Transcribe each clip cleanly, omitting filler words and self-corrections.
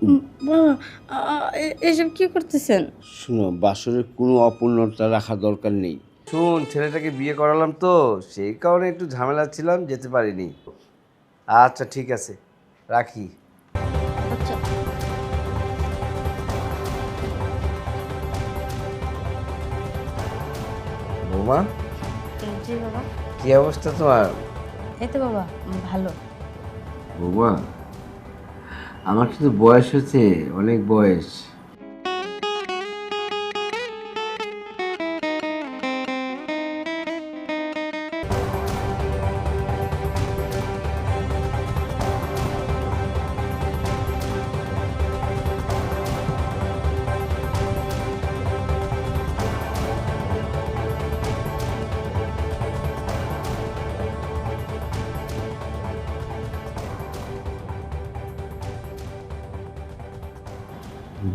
বাবা, এসব কি করতেছেন? শুনো, বাসরের কোনো অপূর্ণতা রাখা দরকার নেই। শুন, ছেলেটাকে বিয়ে করালাম তো, সেই কারণে একটু ঝামেলা ছিলাম, যেতে পারিনি। আচ্ছা ঠিক আছে, রাখি। আচ্ছা। বৌমা, জি বাবা। কি অবস্থা তোমার? এই তো বাবা, ভালো। বৌমা, আমার কিন্তু বয়স হচ্ছে, অনেক বয়স।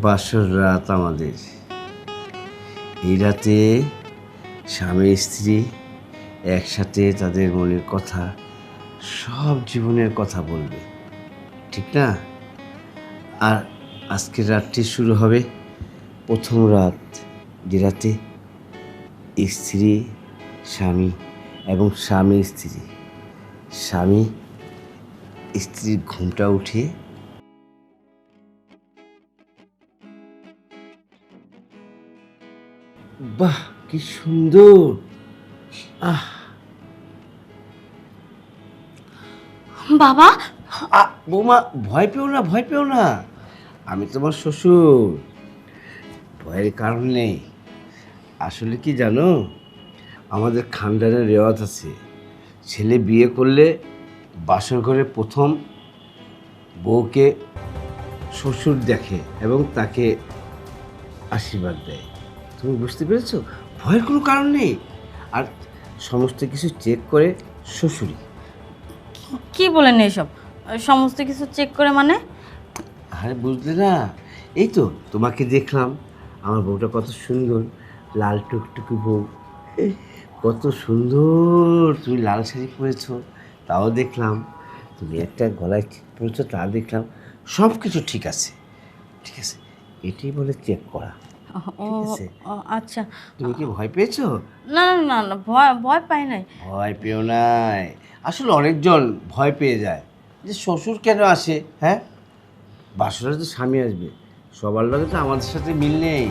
বাসর রাত আমাদের, এই রাতে স্বামী স্ত্রী একসাথে তাদের মনের কথা, সব জীবনের কথা বলবে, ঠিক না? আর আজকের রাতটি শুরু হবে প্রথম রাত, যে রাতে স্ত্রী স্বামী এবং স্বামী স্ত্রী, স্বামী স্ত্রীর ঘুমটা উঠিয়ে বাহ কি সুন্দর! আহ বাবা, বৌমা, ভয় পেও না, ভয় পেও না, আমি তোমার শ্বশুর, ভয়ের কারণ নেই। আসলে কি জানো, আমাদের খানদানের রেওয়াজ আছে, ছেলে বিয়ে করলে বাসর ঘরে প্রথম বউকে শ্বশুর দেখে এবং তাকে আশীর্বাদ দেয়। তুমি বুঝতে পেরেছো? ভয়ের কোনো কারণ নেই। আর সমস্ত কিছু চেক করে শ্বশুরই। কি বলেন এসব? সমস্ত কিছু চেক করে মানে? আরে বুঝলে না, এই তো তোমাকে দেখলাম, আমার বউটা কত সুন্দর, লাল টুকটুকি বউ, কত সুন্দর, তুমি লাল শাড়ি পরেছো তাও দেখলাম, তুমি একটা গলায় ঠিক পরেছো তা দেখলাম, সব কিছু ঠিক আছে, ঠিক আছে, এটাই বলে চেক করা। ও, ঠিক আছে, আচ্ছা। তুমি কি ভয় পেয়েছো? না না না না, ভয় ভয় পাই নাই। ভয় পেও নাই, আসলে অনেকজন ভয় পেয়ে যায় যে শ্বশুর কেন আসে, হ্যাঁ, বাসরে তো স্বামী আসবে, সবার লগে তো আমাদের সাথে মিল নেই,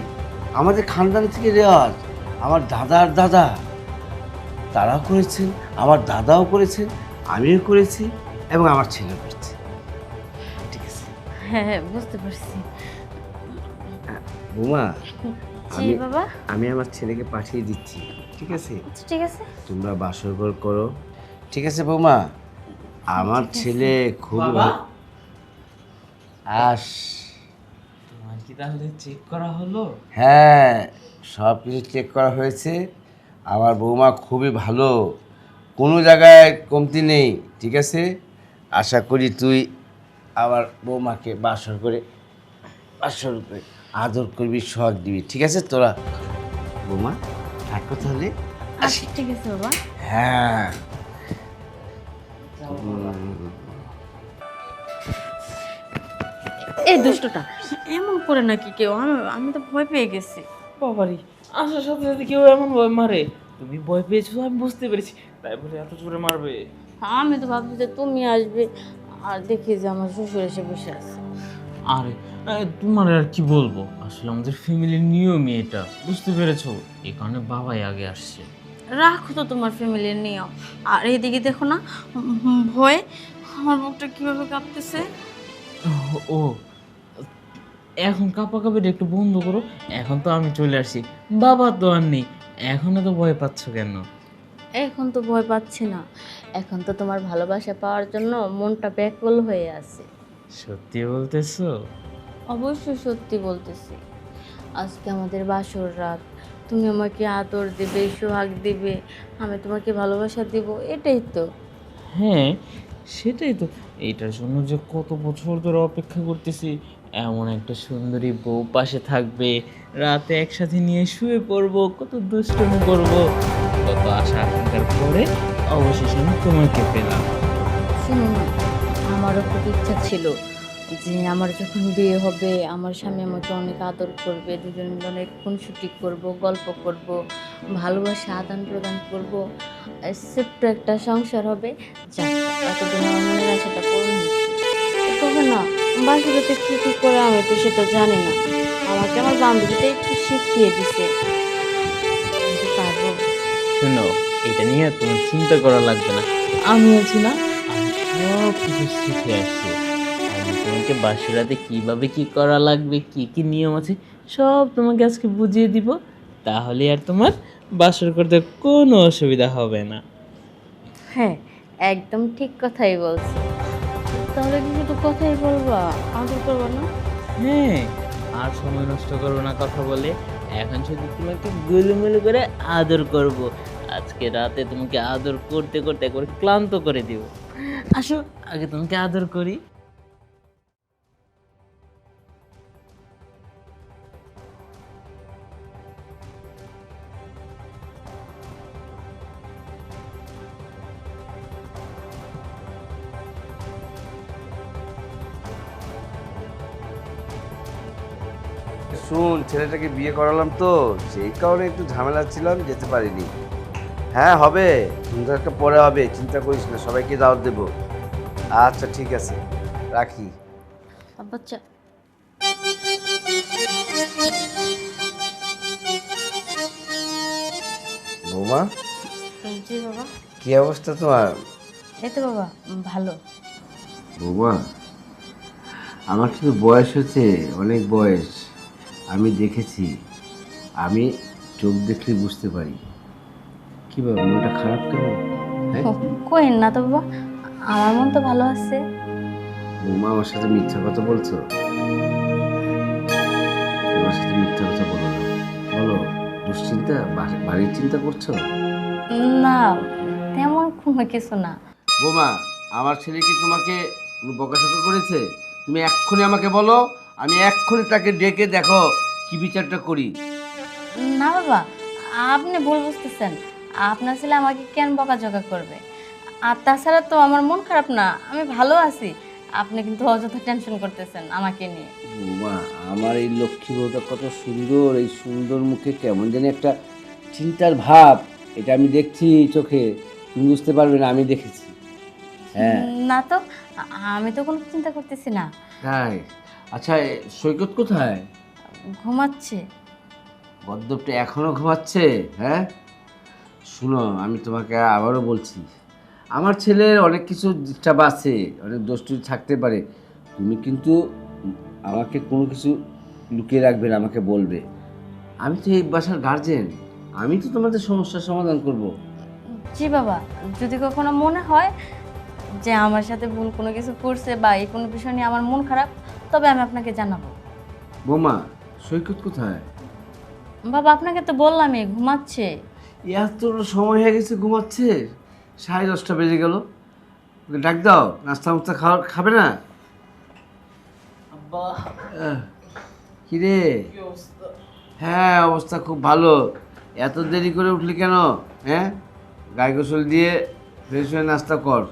আমাদের খানদান থেকে রেওয়াজ, আমার দাদার দাদা তারাও করেছেন, আমার দাদাও করেছেন, আমিও করেছি এবং আমার ছেলে করছে, ঠিক আছে? হ্যাঁ হ্যাঁ, বুঝতে পারছি। বৌমা, জি আমি বাবা। আমি আমার ছেলেকে পাঠিয়ে দিচ্ছি, ঠিক আছে? আচ্ছা ঠিক আছে। তোমরা বাসর ঘর করো, ঠিক আছে বৌমা? আমার ঠিক আছে। ছেলে খুব বাবা, আস তোমার কি তাহলে চেক করা হলো? হ্যাঁ, সব কিছু চেক করা হয়েছে, আমার বৌমা খুবই ভালো, কোনো জায়গায় কমতি নেই, ঠিক আছে? আশা করি তুই আমার বৌমাকে বাসর করে আদর করবি, সোহাগ দিবি, ঠিক আছে? তোরা বৌমা থাকো তাহলে, আসি। আচ্ছা ঠিক আছে বাবা। হ্যাঁ, এই দুষ্টটা এমন করে নাকি কেউ? আমি আমি তো ভয় পেয়ে গেছি। বাবারি, আসার সাথে সাথে কেউ এমন ভয় মারে? তুমি ভয় পেয়েছো আমি বুঝতে পেরেছি, তাই বলে এত জোরে মারবে? আমি তো ভাবছি যে তুমি আসবে, আর দেখি যে আমার শ্বশুর এসে বসে আছে। আরে তোমার আর কি বলবো, আসলে আমাদের ফ্যামিলির নিয়মই এটা, বুঝতে পেরেছো? এই কারণে বাবাই আগে আসছে। রাখো তো তোমার ফ্যামিলির নিয়ম। আর এইদিকে দেখো না, ভয়ে আমার বুকটা কিভাবে কাঁপতেছে। ও, এখন কাঁপাকাপিটা একটু বন্ধ করো, এখন তো আমি চলে আসছি, বাবা তো আর নেই, এখনো তো ভয় পাচ্ছ কেন? এখন তো ভয় পাচ্ছি না, এখন তো তোমার ভালোবাসা পাওয়ার জন্য মনটা ব্যাকুল হয়ে আছে। সত্যি বলতেছো? অবশ্যই সত্যি বলতেছি। আজকে আমাদের বাসর রাত, তুমি আমাকে আদর দেবে, সোহাগ দিবে, আমি তোমাকে ভালোবাসা দিব, এটাই তো। হ্যাঁ, সেটাই তো, এইটার জন্য যে কত বছর ধরে অপেক্ষা করতেছি, এমন একটা সুন্দরী বউ পাশে থাকবে, রাতে একসাথে নিয়ে শুয়ে পড়বো, কত দুষ্টুমি করবো, কত আশা আকাঙ্ক্ষার পরে অবশেষে আমি তোমাকে পেলাম। শুনো না, আমারও খুব ইচ্ছা ছিল যে আমার যখন বিয়ে হবে আমার স্বামী আমাকে অনেক আদর করবে, দুজন মিলে অনেক খুনসুটি করব, গল্প করব, ভালোবাসা আদান প্রদান করব, ছোট্ট একটা সংসার হবে। যাক, এতদিন আমার মনের আশাটা পূরণ হয়েছে। তবে না, বাসাতে কী কী করে আমি তো সেটা জানি না। আমাকে আমার বান্ধবীটা একটু শিখিয়ে দিছে। আমি কি পারবো? শোনো, এটা নিয়ে তোমার চিন্তা করা লাগবে না। আমি আছি না, আমি সব কিছু শিখে আসছি। আমি তোমাকে বাসর রাতে কীভাবে কী করা লাগবে, কী কী নিয়ম আছে, সব তোমাকে আজকে বুঝিয়ে দিব। তাহলে আর তোমার বাসর করতে কোনো অসুবিধা হবে না। হ্যাঁ, একদম ঠিক কথাই বলছো। তাহলে কি শুধু কথাই বলবা, আদর করবো না? হ্যাঁ, আর সময় নষ্ট করবো না কথা বলে। এখন শুধু তোমাকে গুলুমুলু করে আদর করব। আজকে রাতে তোমাকে আদর করতে করতে একবার ক্লান্ত করে দিব। আসো, আগে তোমাকে আদর করি। শুন, ছেলেটাকে বিয়ে করালাম তো, সেই কারণে একটু ঝামেলা ছিলাম, যেতে পারিনি। হ্যাঁ হবে, সুন্দর একটা পরে হবে, চিন্তা করিস না, সবাইকে দাওয়াত দেবো। আচ্ছা ঠিক আছে, রাখি। বাচ্চা, বৌমা, জি বাবা। কি অবস্থা তোমার? এই তো বাবা, ভালো। বৌমা, আমার কিন্তু বয়স হচ্ছে, অনেক বয়স। আমি দেখেছি, আমি চোখ দেখলে বুঝতে পারি। কি বাবা, মনটা খারাপ কেন? হ্যাঁ কইন না তো বাবা, আমার মন তো ভালো আছে। বৌমা, আমার সাথে মিথ্যা কথা বলছো? আমার সাথে মিথ্যা কথা বলো না। বলো, দুশ্চিন্তা, বাড়ির চিন্তা করছো? না, তেমন কোনো কিছু না। বৌমা, আমার ছেলে কি তোমাকে বকাঝকা করেছে? তুমি এক্ষুনি আমাকে বলো, আমি এক্ষুনি তাকে ডেকে দেখো কি বিচারটা করি। না বাবা, আপনি ভুল বুঝতেছেন। আপনার ছেলে আমাকে কেন বকাঝকা করবে? আর তাছাড়া তো আমার মন খারাপ না, আমি ভালো আছি। আপনি কিন্তু অযথা টেনশন করতেছেন আমাকে নিয়ে। বৌমা, আমার এই লক্ষ্মী বউটা কত সুন্দর, এই সুন্দর মুখে কেমন জানি একটা চিন্তার ভাব, এটা আমি দেখছি চোখে। তুমি বুঝতে পারবে না, আমি দেখেছি। হ্যাঁ। না তো, আমি তো কোনো চিন্তা করতেছি না। তাই? আচ্ছা, সৈকত কোথায়? ঘুমাচ্ছে। গদ্দপটা এখনো ঘুমাচ্ছে? হ্যাঁ, শুনো, আমি তোমাকে আবারও বলছি, আমার ছেলের অনেক কিছু ডিস্টার্ব আছে, অনেক দোষ টোষ থাকতে পারে। তুমি কিন্তু আমাকে কোনো কিছু লুকিয়ে রাখবে না, আমাকে বলবে। আমি তো এই বাসার গার্জেন, আমি তো তোমাদের সমস্যার সমাধান করব। জি বাবা, যদি কখনো মনে হয় যে আমার সাথে ভুল কোনো কিছু করছে বা এই কোনো বিষয় নিয়ে আমার মন খারাপ, তবে আমি আপনাকে জানাবো। বোমা, সৈকত কোথায়? বাবা, আপনাকে তো বললামই, ঘুমাচ্ছে। এত সময় হয়ে গেছে, ঘুমাচ্ছে? 10:30 বেজে গেল। ওকে ডাক দাও, নাস্তা মাস্তা খাবে না? আব্বা, কিরে? কি অবস্থা? হ্যাঁ, অবস্থা খুব ভালো। এত দেরি করে উঠলি কেন? হ্যাঁ, গায়ে গোসল দিয়ে ফ্রেশ হয়ে নাস্তা কর।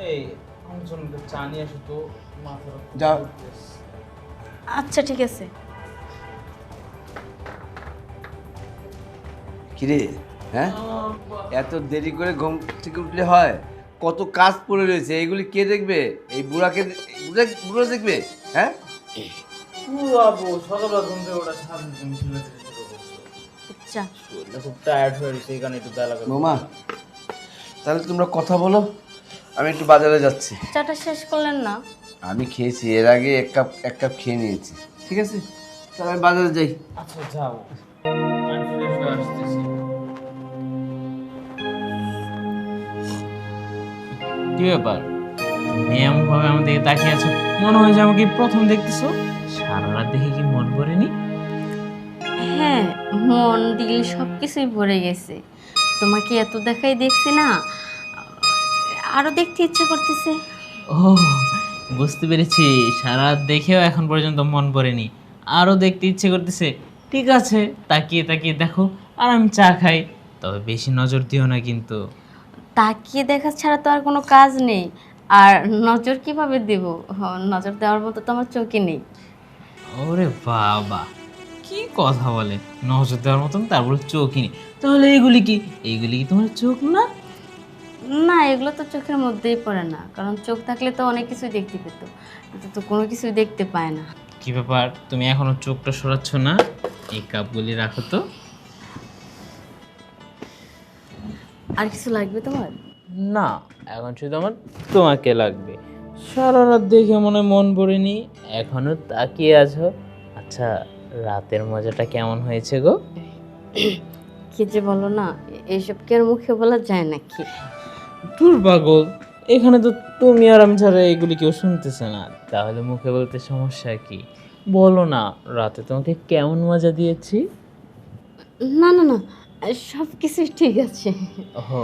এই, আমার জন্য একটু চা নিয়ে আসো তো, মাথাটা খুব যাও। ঘুরতেছে। আচ্ছা ঠিক আছে। কিরে? হ্যাঁ, এত দেরি করে ঘুম থেকে উঠলে হয়? কত কাজ পড়ে রয়েছে, এইগুলি কে দেখবে? এই বুড়াকে, বুড়া দেখবে? হ্যাঁ, পুরো আবু সকালবেলা ঘুম থেকে ওটা সামনে তুমি শুনে শুরু করছো। আচ্ছা, শরীরটা খুব টায়ার্ড হয়ে গেছে, এই কারণে একটু বেলা করে। বৌমা, তাহলে তোমরা কথা বলো, আমি একটু বাজারে যাচ্ছি। চাটা শেষ করলেন না? আমি খেয়েছি, এর আগে এক কাপ খেয়ে নিয়েছি। ঠিক আছে, তাহলে আমি বাজারে যাই। আচ্ছা যাও, আমি ফ্রেশ হয়ে আসতেছি। কি ব্যাপার, তুমি এমন ভাবে আমার দিকে তাকিয়ে আছো, মনে হয় যে আমাকে প্রথম দেখতেছো। সারা রাত দেখে কি মন ভরেনি? হ্যাঁ, মন দিল সব কিছুই ভরে গেছে। তোমাকে এত দেখাই দেখছি না, আরো দেখতে ইচ্ছা করতেছে। ও, বুঝতে পেরেছি, সারা রাত দেখেও এখন পর্যন্ত মন ভরেনি, আরো দেখতে ইচ্ছে করতেছে। ঠিক আছে, তাকিয়ে তাকিয়ে দেখো, আর আমি চা খাই। তবে বেশি নজর দিও না কিন্তু। তাকিয়ে দেখা ছাড়া তো আর কোনো কাজ নেই। আর নজর কিভাবে দেব? নজর দেওয়ার মতো তো আমার চোখই নেই। ওরে বাবা, কি কথা বলে, নজর দেওয়ার মতন তারপর চোখই নেই? তাহলে এইগুলি কি, এইগুলি কি তোমার চোখ না? না, এগুলো তো চোখের মধ্যেই পড়ে না, কারণ চোখ থাকলে তো অনেক কিছুই দেখতে পেত, কিন্তু তো কোনো কিছুই দেখতে পায় না। কি ব্যাপার, তুমি এখনো চোখটা সরাচ্ছ না? এই কাপগুলি রাখো তো। আর কিছু লাগবে তোমার? না, এখন শুধু আমার তোমাকে লাগবে। সারা রাত দেখে মনে হয় মন ভরেনি, এখনো তাকিয়ে আছো। আচ্ছা, রাতের মজাটা কেমন হয়েছে গো? কি যে বলো না, এইসব কি আর মুখে বলা যায় নাকি? দূর পাগল, এখানে তো তুমি আর আমি ছাড়া এগুলি কেউ শুনতেছে না, তাহলে মুখে বলতে সমস্যা কি? বলো না, রাতে তোমাকে কেমন মজা দিয়েছি? না না না, সব কিছুই ঠিক আছে। ওহো,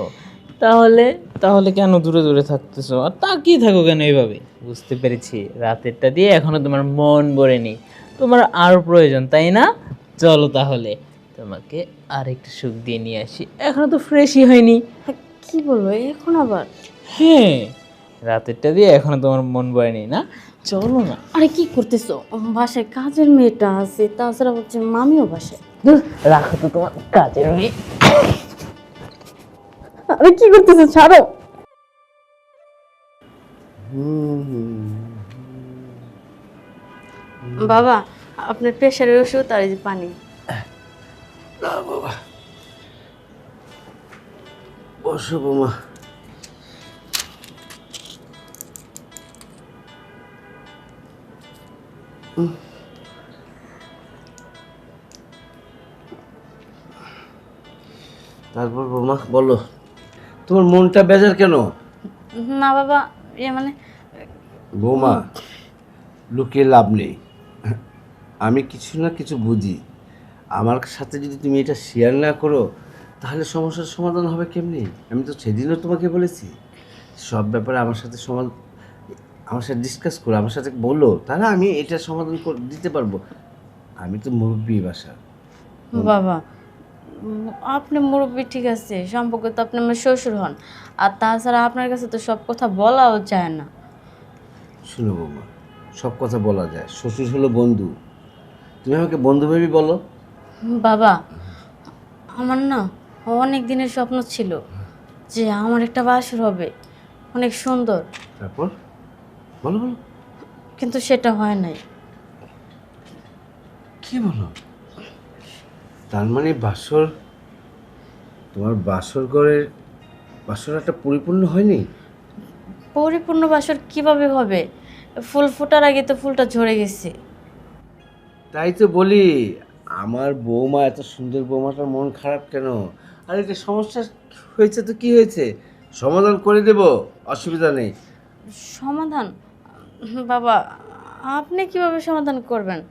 তাহলে তাহলে কেন দূরে দূরে থাকতেছো আর তাকিয়ে থাকো কেন এইভাবে? বুঝতে পেরেছি, রাতেরটা দিয়ে এখনো তোমার মন ভরেনি, তোমার আর প্রয়োজন, তাই না? চলো তাহলে তোমাকে আরেকটু সুখ দিয়ে নিয়ে আসি, এখনো তো ফ্রেশই হয়নি। কি বলবো এখন আবার? হ্যাঁ, রাতেরটা দিয়ে এখনো তোমার মন ভরেনি না? চলো না। আরে কি করতেছো? বাসায় কাজের মেয়েটা আছে, তাছাড়া হচ্ছে মামিও বাসায়। ধুর, রাখো তো তোমার কাজের মেয়ে। আরে কি করতেছো, ছাড়ো। বাবা, আপনার প্রেশারের ওষুধ আর এই যে পানি। না বাবা, বসো বৌমা। তারপর বৌমা বলো, তোমার মনটা বেজার কেন? না বাবা, মানে বৌমা, লুকিয়ে লাভ নেই, আমি কিছু না কিছু বুঝি। আমার সাথে যদি তুমি এটা শেয়ার না করো তাহলে সমস্যার সমাধান হবে কেমনি? আমি তো সেদিনও তোমাকে বলেছি, সব ব্যাপারে আমার সাথে ডিসকাস করো, আমার সাথে বলো, তাহলে আমি এটা সমাধান দিতে পারবো। আমি তো মুরব্বী বাসা। বাবা, আপনি মুরব্বী ঠিক আছে, সম্পর্কে তো আপনি আমার শ্বশুর হন, আর তাছাড়া আপনার কাছে তো সব কথা বলাও যায় না। শুনো বৌমা, সব কথা বলা যায়, শ্বশুর হলো বন্ধু, তুমি আমাকে বন্ধু ভেবে বলো। বাবা, আমার না অনেক দিনের স্বপ্ন ছিল যে আমার একটা বাসর হবে, অনেক সুন্দর, তারপর বলো বলো। কিন্তু সেটা হয় নাই। কি বলো? তার মানে তোমার বাসর একটা পরিপূর্ণ হয়নি? পরিপূর্ণ বাসর কিভাবে হবে? ফুল ফোটার আগে তো ফুলটা ঝরে গেছে। তাই তো বলি, আমার বৌমা, এত সুন্দর বৌমাটার মন খারাপ কেন? আর এটা সমস্যা হয়েছে তো কি হয়েছে, সমাধান করে দেব, অসুবিধা নেই। সমাধান? বাবা, আপনি কিভাবে সমাধান করবেন?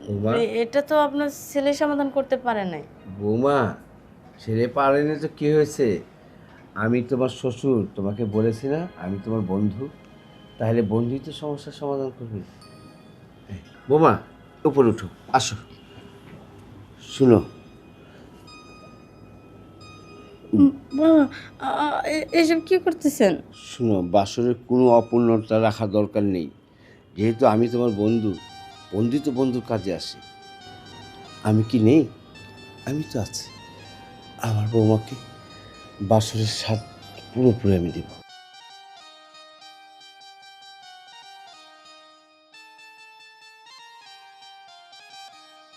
বৌমা, এটা তো আপনার ছেলে সমাধান করতে পারে নাই। বৌমা, ছেড়ে পারেনি তো কি হয়েছে? আমি তোমার শ্বশুর, তোমাকে বলেছি না আমি তোমার বন্ধু, তাহলে বন্ধুই তো সমস্যার সমাধান করবে। বৌমা, উপরে উঠো, আসো, শুনো। বাবা, এসব কি করতেছেন? শুনো, বাসরের কোনো অপূর্ণতা রাখা দরকার নেই, যেহেতু আমি তোমার বন্ধু, বন্ধু তো বন্ধুর কাজে আসে। আমি কি নেই? আমি তো আছি। আমার বৌমাকে বাসরের স্বাদ পুরোপুরি আমি দেব।